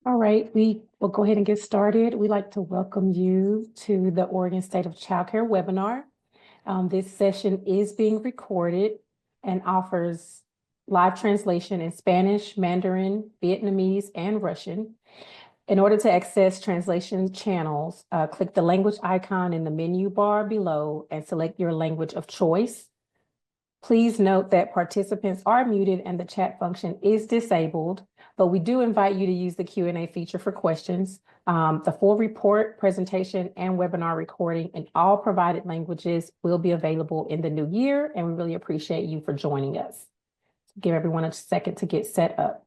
All right, we will go ahead and get started. We'd like to welcome you to the Oregon State of Childcare webinar. This session is being recorded and offers live translation in Spanish, Mandarin, Vietnamese, and Russian. In order to access translation channels, click the language icon in the menu bar below and select your language of choice. Please note that participants are muted and the chat function is disabled, but we do invite you to use the Q&A feature for questions. The full report, presentation, and webinar recording in all provided languages will be available in the new year, and we really appreciate you for joining us. Give everyone a second to get set up.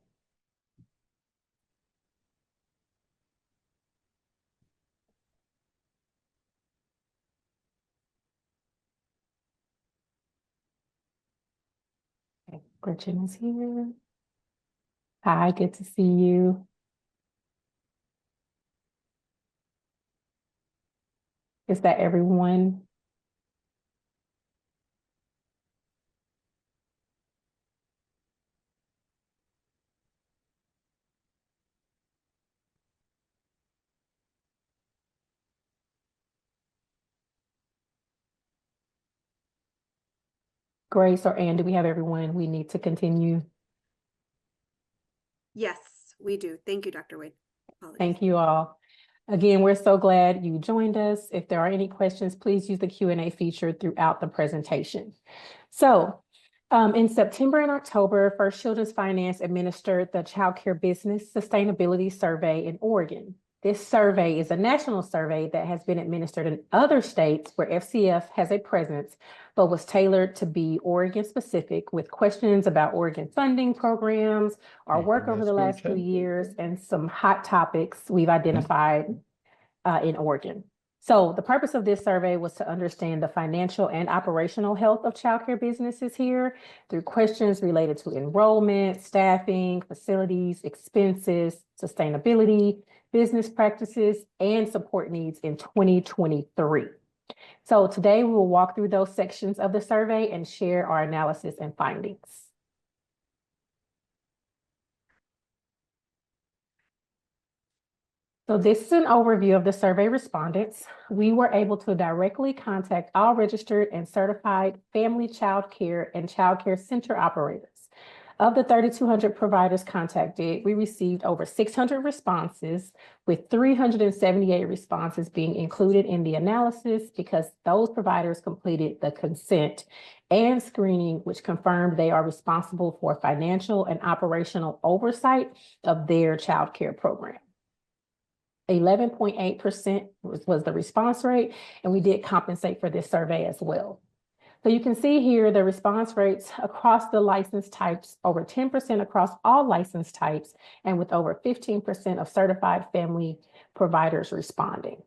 Okay, Gretchen is here. Hi, good to see you. Is that everyone? Grace or Ann, do we have everyone we need to continue? Yes, we do. Thank you, Dr. Wade. Apologies. Thank you all. Again, we're so glad you joined us. If there are any questions, please use the Q&A feature throughout the presentation. So in September and October, First Children's Finance administered the Child Care Business Sustainability Survey in Oregon. This survey is a national survey that has been administered in other states where FCF has a presence, but was tailored to be Oregon specific with questions about Oregon funding programs, our work over the last few years, and some hot topics we've identified in Oregon. So the purpose of this survey was to understand the financial and operational health of childcare businesses here through questions related to enrollment, staffing, facilities, expenses, sustainability, business practices, and support needs in 2023. So today we will walk through those sections of the survey and share our analysis and findings. So this is an overview of the survey respondents. We were able to directly contact all registered and certified family child care and child care center operators. Of the 3,200 providers contacted, we received over 600 responses, with 378 responses being included in the analysis because those providers completed the consent and screening, which confirmed they are responsible for financial and operational oversight of their child care program. 11.8% was the response rate, and we did compensate for this survey as well. So you can see here the response rates across the license types, over 10% across all license types, and with over 15% of certified family providers responding.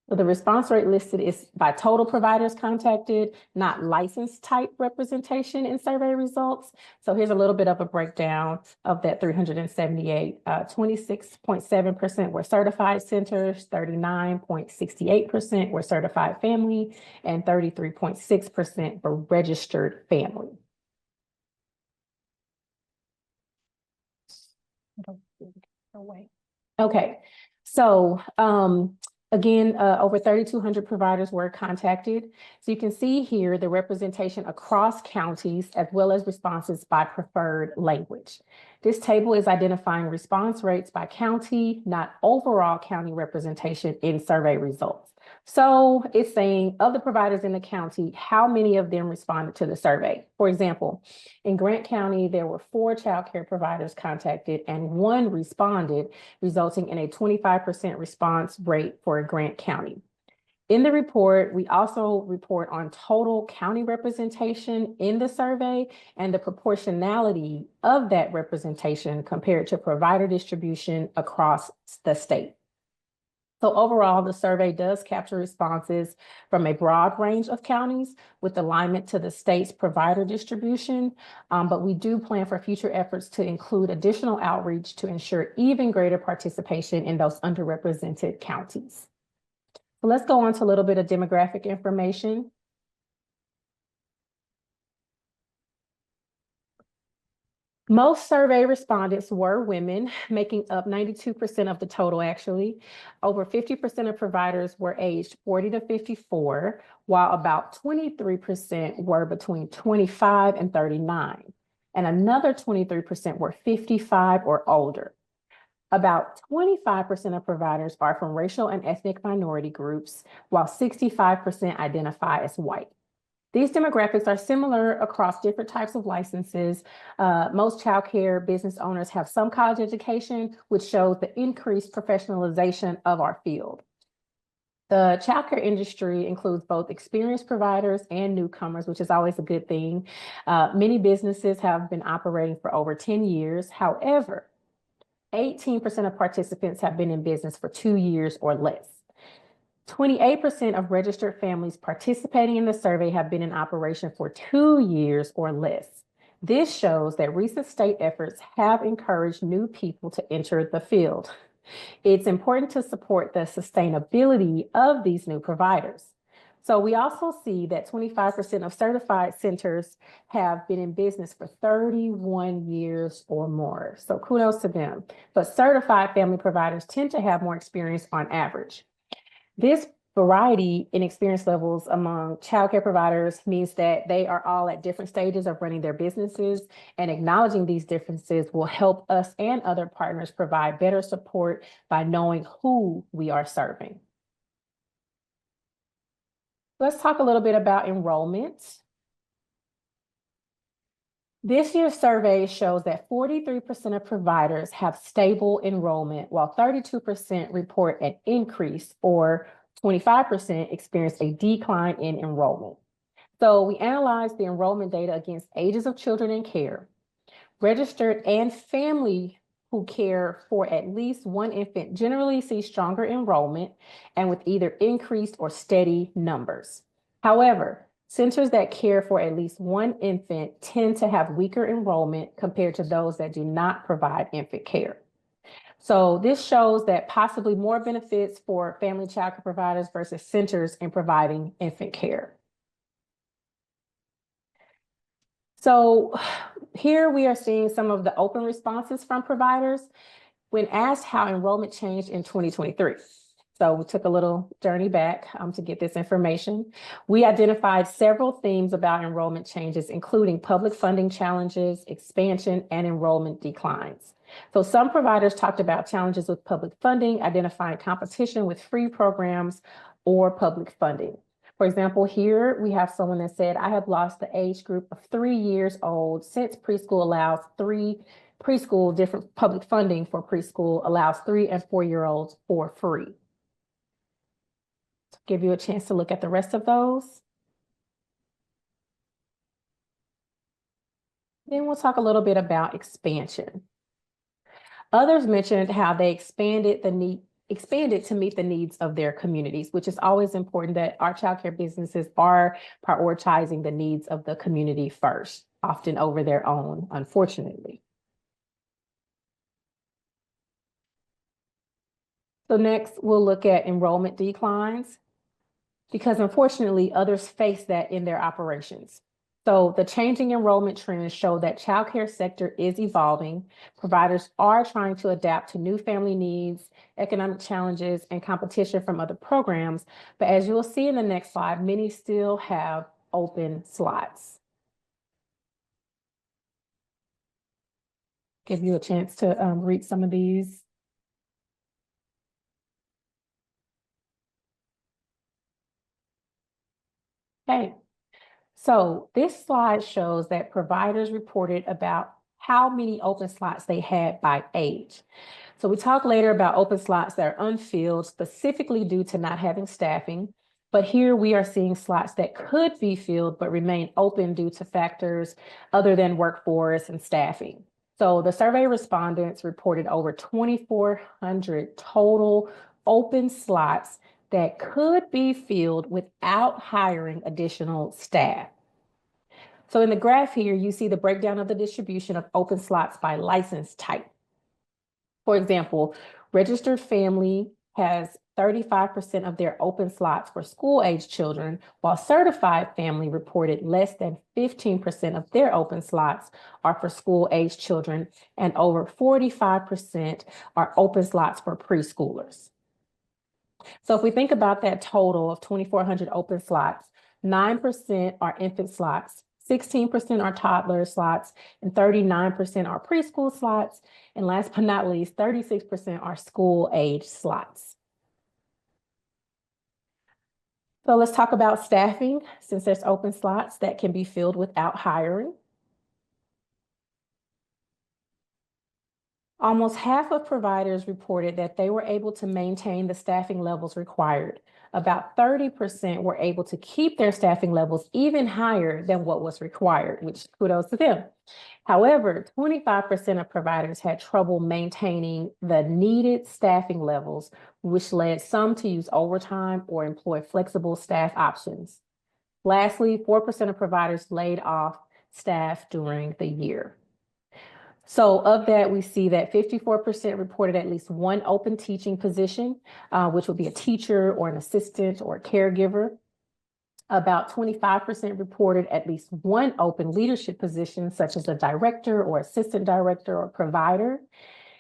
So the response rate listed is by total providers contacted, not license type representation in survey results. So here's a little bit of a breakdown of that 378. 26.7% were certified centers, 39.68% were certified family, and 33.6% were registered family. Okay, so again, over 3,200 providers were contacted. So you can see here the representation across counties as well as responses by preferred language. This table is identifying response rates by county, not overall county representation in survey results. So it's saying of the providers in the county, how many of them responded to the survey? For example, in Grant County, there were 4 child care providers contacted and 1 responded, resulting in a 25% response rate for Grant County. In the report, we also report on total county representation in the survey and the proportionality of that representation compared to provider distribution across the state. So overall, the survey does capture responses from a broad range of counties with alignment to the state's provider distribution, but we do plan for future efforts to include additional outreach to ensure even greater participation in those underrepresented counties. So let's go on to a little bit of demographic information. Most survey respondents were women, making up 92% of the total, actually. Over 50% of providers were aged 40 to 54, while about 23% were between 25 and 39. And another 23% were 55 or older. About 25% of providers are from racial and ethnic minority groups, while 65% identify as white. These demographics are similar across different types of licenses. Most childcare business owners have some college education, which shows the increased professionalization of our field. The childcare industry includes both experienced providers and newcomers, which is always a good thing. Many businesses have been operating for over 10 years. However, 18% of participants have been in business for 2 years or less. 28% of registered families participating in the survey have been in operation for 2 years or less. This shows that recent state efforts have encouraged new people to enter the field. It's important to support the sustainability of these new providers. So we also see that 25% of certified centers have been in business for 31 years or more. So kudos to them. But certified family providers tend to have more experience on average. This variety in experience levels among childcare providers means that they are all at different stages of running their businesses, and acknowledging these differences will help us and other partners provide better support by knowing who we are serving. Let's talk a little bit about enrollment. This year's survey shows that 43% of providers have stable enrollment, while 32% report an increase, or 25% experience a decline in enrollment. So we analyzed the enrollment data against ages of children in care, registered and family who care for at least one infant generally see stronger enrollment and with either increased or steady numbers. However, centers that care for at least one infant tend to have weaker enrollment compared to those that do not provide infant care. So this shows that possibly more benefits for family childcare providers versus centers in providing infant care. So here we are seeing some of the open responses from providers when asked how enrollment changed in 2023. So we took a little journey back to get this information. We identified several themes about enrollment changes, including public funding challenges, expansion, and enrollment declines. So some providers talked about challenges with public funding, identifying competition with free programs or public funding. For example, here we have someone that said, I have lost the age group of 3 years old since preschool allows different public funding for preschool allows 3 and 4-year-olds for free. To give you a chance to look at the rest of those. Then we'll talk a little bit about expansion. Others mentioned how they expanded to meet the needs of their communities, which is always important that our childcare businesses are prioritizing the needs of the community first, often over their own, unfortunately. So next, we'll look at enrollment declines, because unfortunately, others face that in their operations. So the changing enrollment trends show that childcare sector is evolving. Providers are trying to adapt to new family needs, economic challenges, and competition from other programs. But as you will see in the next slide, many still have open slots. Give you a chance to read some of these. Okay. So this slide shows that providers reported about how many open slots they had by age. So we talk later about open slots that are unfilled specifically due to not having staffing. But here we are seeing slots that could be filled but remain open due to factors other than workforce and staffing. So the survey respondents reported over 2,400 total open slots that could be filled without hiring additional staff. So in the graph here, you see the breakdown of the distribution of open slots by license type. For example, registered family has 35% of their open slots for school-age children, while certified family reported less than 15% of their open slots are for school-age children, and over 45% are open slots for preschoolers. So if we think about that total of 2,400 open slots, 9% are infant slots, 16% are toddler slots, and 39% are preschool slots. And last but not least, 36% are school-age slots. So let's talk about staffing, since there's open slots that can be filled without hiring. Almost half of providers reported that they were able to maintain the staffing levels required. About 30% were able to keep their staffing levels even higher than what was required, which kudos to them. However, 25% of providers had trouble maintaining the needed staffing levels, which led some to use overtime or employ flexible staff options. Lastly, 4% of providers laid off staff during the year. So of that, we see that 54% reported at least one open teaching position, which would be a teacher or an assistant or a caregiver. About 25% reported at least one open leadership position, such as a director or assistant director or provider.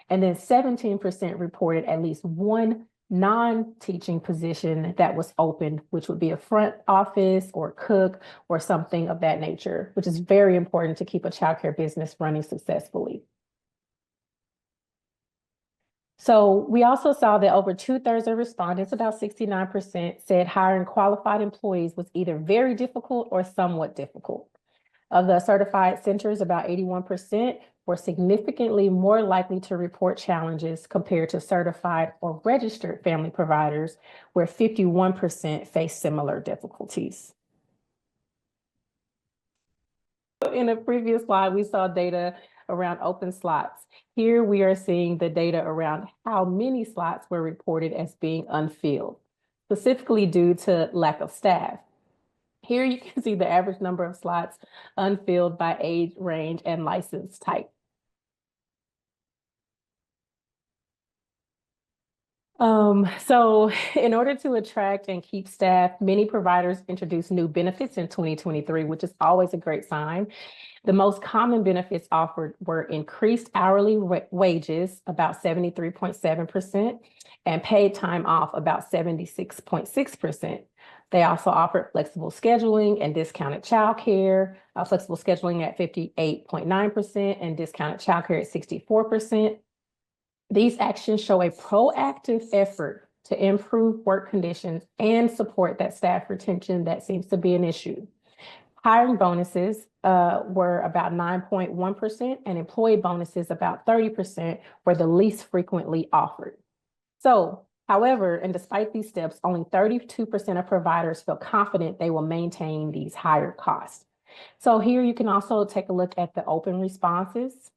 And then 17% reported at least one non-teaching position that was open, which would be a front office or cook or something of that nature, which is very important to keep a childcare business running successfully. So we also saw that over 2/3 of respondents, about 69%, said hiring qualified employees was either very difficult or somewhat difficult. Of the certified centers, about 81% were significantly more likely to report challenges compared to certified or registered family providers, where 51% faced similar difficulties. In a previous slide, we saw data around open slots. Here we are seeing the data around how many slots were reported as being unfilled, specifically due to lack of staff. Here you can see the average number of slots unfilled by age range and license type. So in order to attract and keep staff, many providers introduced new benefits in 2023, which is always a great sign. The most common benefits offered were increased hourly wages, about 73.7%, and paid time off, about 76.6%. They also offered flexible scheduling and discounted childcare, flexible scheduling at 58.9% and discounted childcare at 64%. These actions show a proactive effort to improve work conditions and support that staff retention that seems to be an issue. Hiring bonuses were about 9.1%, and employee bonuses, about 30%, were the least frequently offered. So, however, and despite these steps, only 32% of providers feel confident they will maintain these higher costs. So here you can also take a look at the open responses.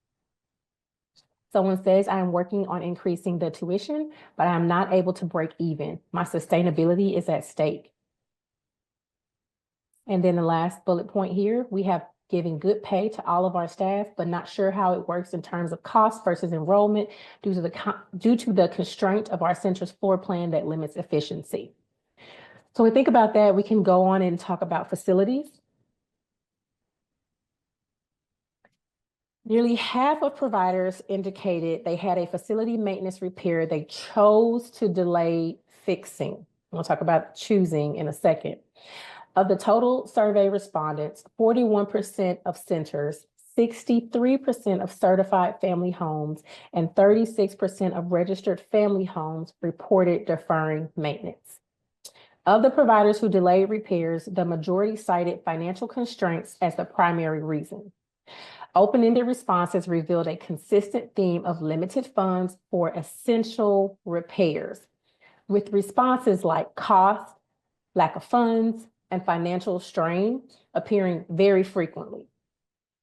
Someone says, I am working on increasing the tuition, but I'm not able to break even. My sustainability is at stake. And then the last bullet point here, we have given good pay to all of our staff, but not sure how it works in terms of cost versus enrollment due to the constraint of our center's floor plan that limits efficiency. So when we think about that, we can go on and talk about facilities. Nearly half of providers indicated they had a facility maintenance repair they chose to delay fixing. We'll talk about choosing in a second. Of the total survey respondents, 41% of centers, 63% of certified family homes, and 36% of registered family homes reported deferring maintenance. Of the providers who delayed repairs, the majority cited financial constraints as the primary reason. Open-ended responses revealed a consistent theme of limited funds for essential repairs, with responses like cost, lack of funds, and financial strain appearing very frequently.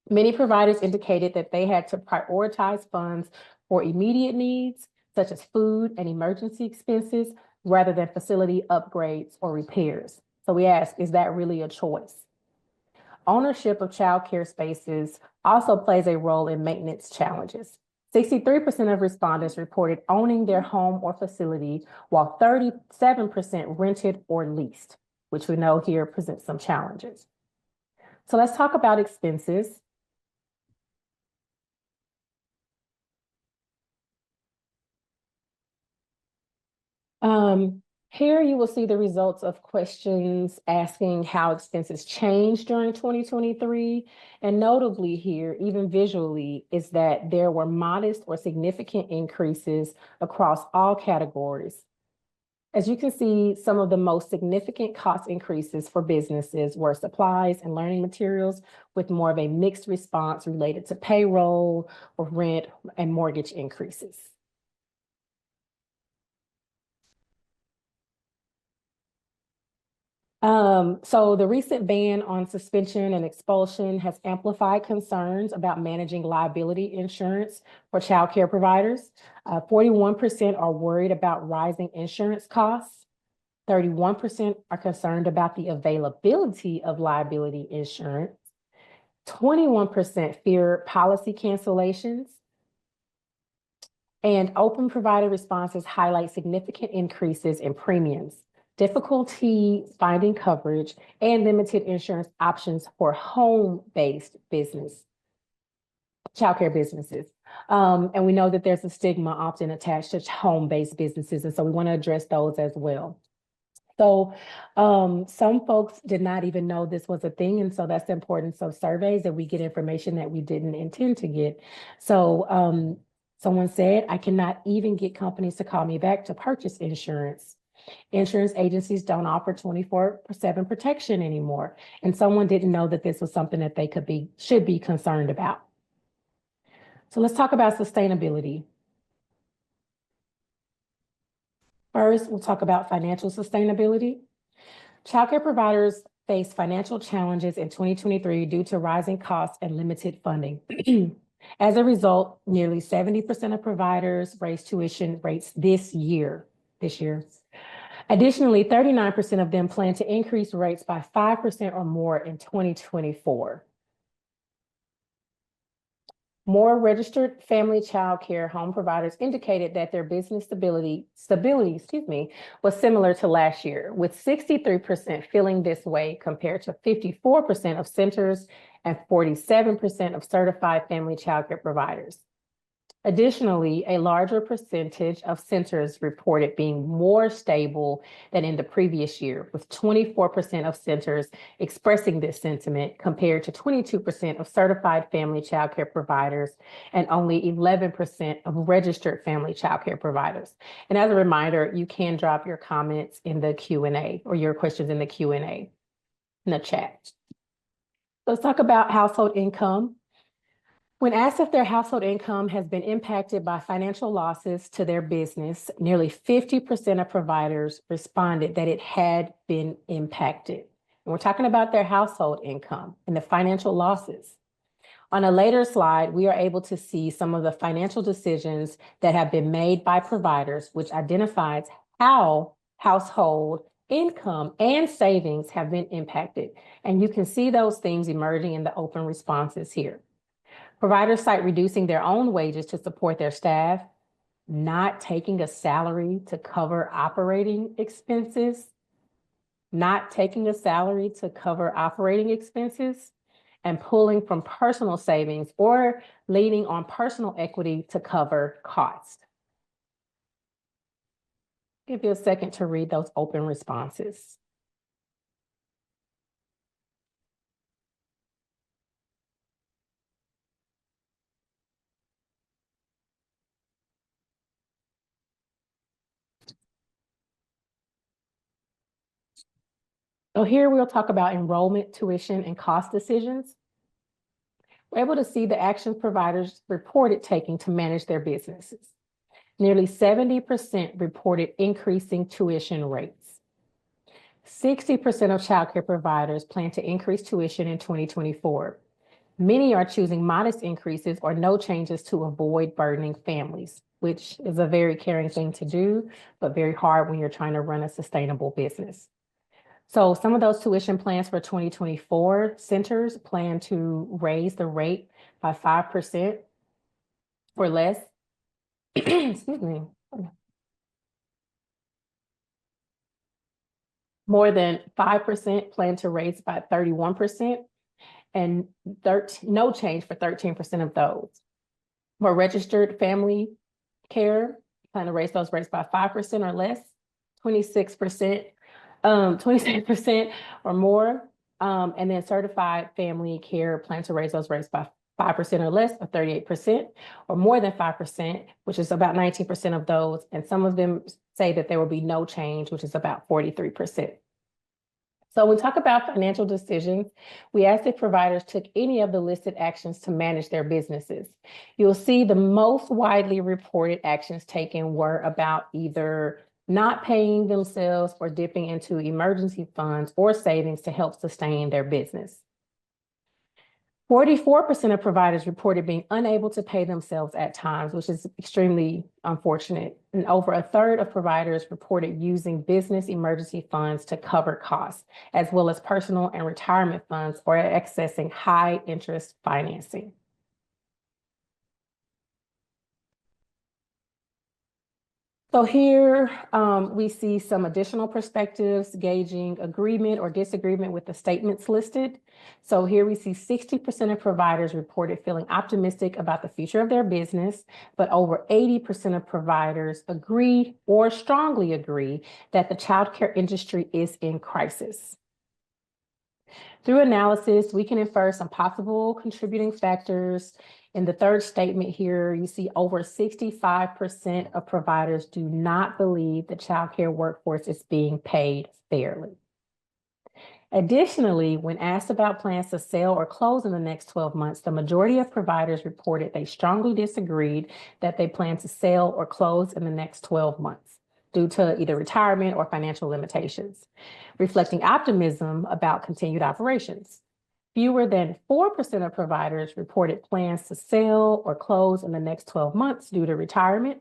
Many providers indicated that they had to prioritize funds for immediate needs, such as food and emergency expenses, rather than facility upgrades or repairs. So we ask, is that really a choice? Ownership of childcare spaces also plays a role in maintenance challenges. 63% of respondents reported owning their home or facility, while 37% rented or leased, which we know here presents some challenges. So let's talk about expenses. Here you will see the results of questions asking how expenses changed during 2023. And notably here, even visually, is that there were modest or significant increases across all categories. As you can see, some of the most significant cost increases for businesses were supplies and learning materials, with more of a mixed response related to payroll or rent and mortgage increases. So the recent ban on suspension and expulsion has amplified concerns about managing liability insurance for child care providers. 41% are worried about rising insurance costs. 31% are concerned about the availability of liability insurance. 21% fear policy cancellations. And open provider responses highlight significant increases in premiums, difficulty finding coverage, and limited insurance options for home-based childcare businesses. And we know that there's a stigma often attached to home-based businesses, and so we want to address those as well. So some folks did not even know this was a thing, and so that's the importance of surveys, that we get information that we didn't intend to get. So someone said, I cannot even get companies to call me back to purchase insurance. Insurance agencies don't offer 24/7 protection anymore. And someone didn't know that this was something that they should be concerned about. So let's talk about sustainability. First, we'll talk about financial sustainability. Childcare providers face financial challenges in 2023 due to rising costs and limited funding. As a result, nearly 70% of providers raised tuition rates this year. Additionally, 39% of them plan to increase rates by 5% or more in 2024. More registered family child care home providers indicated that their business stability, was similar to last year, with 63% feeling this way compared to 54% of centers and 47% of certified family child care providers. Additionally, a larger percentage of centers reported being more stable than in the previous year, with 24% of centers expressing this sentiment compared to 22% of certified family child care providers and only 11% of registered family child care providers. And as a reminder, you can drop your comments in the Q&A or your questions in the Q&A in the chat. Let's talk about household income. When asked if their household income has been impacted by financial losses to their business, nearly 50% of providers responded that it had been impacted. And we're talking about their household income and the financial losses. On a later slide, we are able to see some of the financial decisions that have been made by providers, which identifies how household income and savings have been impacted. And you can see those themes emerging in the open responses here. Providers cite reducing their own wages to support their staff, not taking a salary to cover operating expenses, and pulling from personal savings or leaning on personal equity to cover costs. Give you a second to read those open responses. So here we'll talk about enrollment, tuition, and cost decisions. We're able to see the actions providers reported taking to manage their businesses. Nearly 70% reported increasing tuition rates. 60% of childcare providers plan to increase tuition in 2024. Many are choosing modest increases or no changes to avoid burdening families, which is a very caring thing to do, but very hard when you're trying to run a sustainable business. So some of those tuition plans for 2024, centers plan to raise the rate by 5%. or less. Excuse me. More than 5% plan to raise by 31%, and no change for 13% of those. More registered family care plan to raise those rates by 5% or less, 26%, 26% or more. And then certified family care plan to raise those rates by 5% or less, or 38%, or more than 5%, which is about 19% of those. And some of them say that there will be no change, which is about 43%. So when we talk about financial decisions, we asked if providers took any of the listed actions to manage their businesses. You'll see the most widely reported actions taken were about either not paying themselves or dipping into emergency funds or savings to help sustain their business. 44% of providers reported being unable to pay themselves at times, which is extremely unfortunate. And over a third of providers reported using business emergency funds to cover costs, as well as personal and retirement funds, or accessing high interest financing. So here we see some additional perspectives gauging agreement or disagreement with the statements listed. So here we see 60% of providers reported feeling optimistic about the future of their business, but over 80% of providers agree or strongly agree that the childcare industry is in crisis. Through analysis, we can infer some possible contributing factors. In the third statement here, you see over 65% of providers do not believe the childcare workforce is being paid fairly. Additionally, when asked about plans to sell or close in the next 12 months, the majority of providers reported they strongly disagreed that they plan to sell or close in the next 12 months due to either retirement or financial limitations, reflecting optimism about continued operations. Fewer than 4% of providers reported plans to sell or close in the next 12 months due to retirement,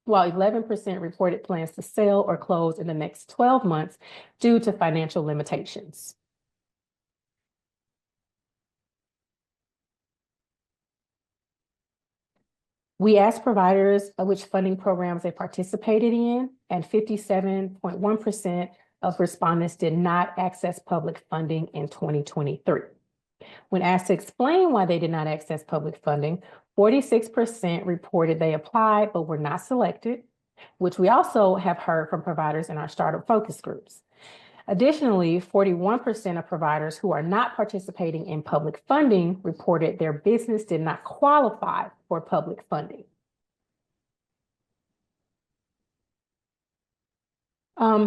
while 11% reported plans to sell or close in the next 12 months due to financial limitations. We asked providers which funding programs they participated in, and 57.1% of respondents did not access public funding in 2023. When asked to explain why they did not access public funding, 46% reported they applied but were not selected, which we also have heard from providers in our startup focus groups. Additionally, 41% of providers who are not participating in public funding reported their business did not qualify for public funding.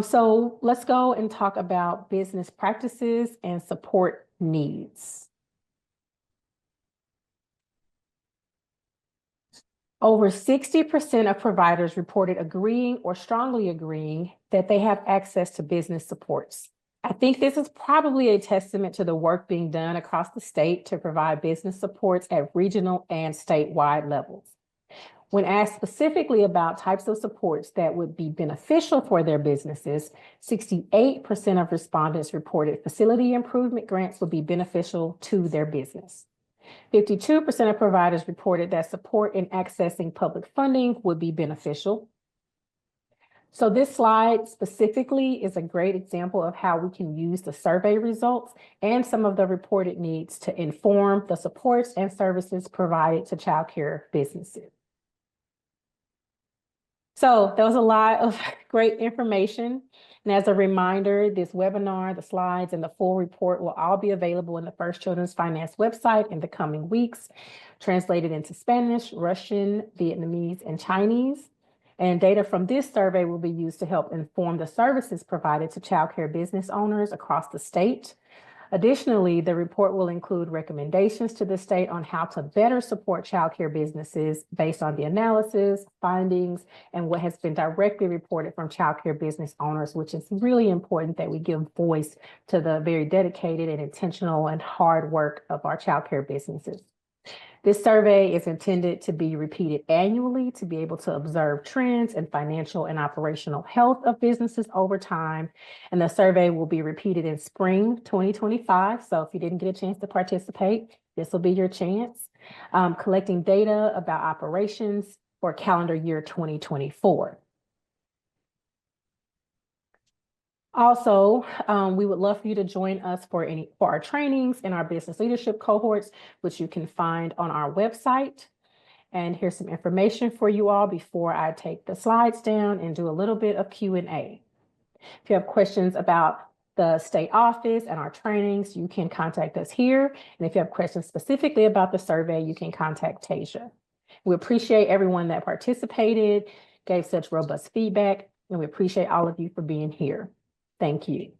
So let's go and talk about business practices and support needs. Over 60% of providers reported agreeing or strongly agreeing that they have access to business supports. I think this is probably a testament to the work being done across the state to provide business supports at regional and statewide levels. When asked specifically about types of supports that would be beneficial for their businesses, 68% of respondents reported facility improvement grants would be beneficial to their business. 52% of providers reported that support in accessing public funding would be beneficial. So this slide specifically is a great example of how we can use the survey results and some of the reported needs to inform the supports and services provided to childcare businesses. So there was a lot of great information. And as a reminder, this webinar, the slides, and the full report will all be available in the First Children's Finance website in the coming weeks, translated into Spanish, Russian, Vietnamese, and Chinese. And data from this survey will be used to help inform the services provided to childcare business owners across the state. Additionally, the report will include recommendations to the state on how to better support childcare businesses based on the analysis, findings, and what has been directly reported from childcare business owners, which is really important that we give voice to the very dedicated and intentional and hard work of our childcare businesses. This survey is intended to be repeated annually to be able to observe trends in financial and operational health of businesses over time. And the survey will be repeated in spring 2025. So if you didn't get a chance to participate, This will be your chance. Collecting data about operations for calendar year 2024. Also, we would love for you to join us for our trainings in our business leadership cohorts, which you can find on our website. And here's some information for you all before I take the slides down and do a little bit of Q&A. If you have questions about the state office and our trainings, you can contact us here. And if you have questions specifically about the survey, you can contact Tasia. We appreciate everyone that participated, gave such robust feedback, and we appreciate all of you for being here. Thank you.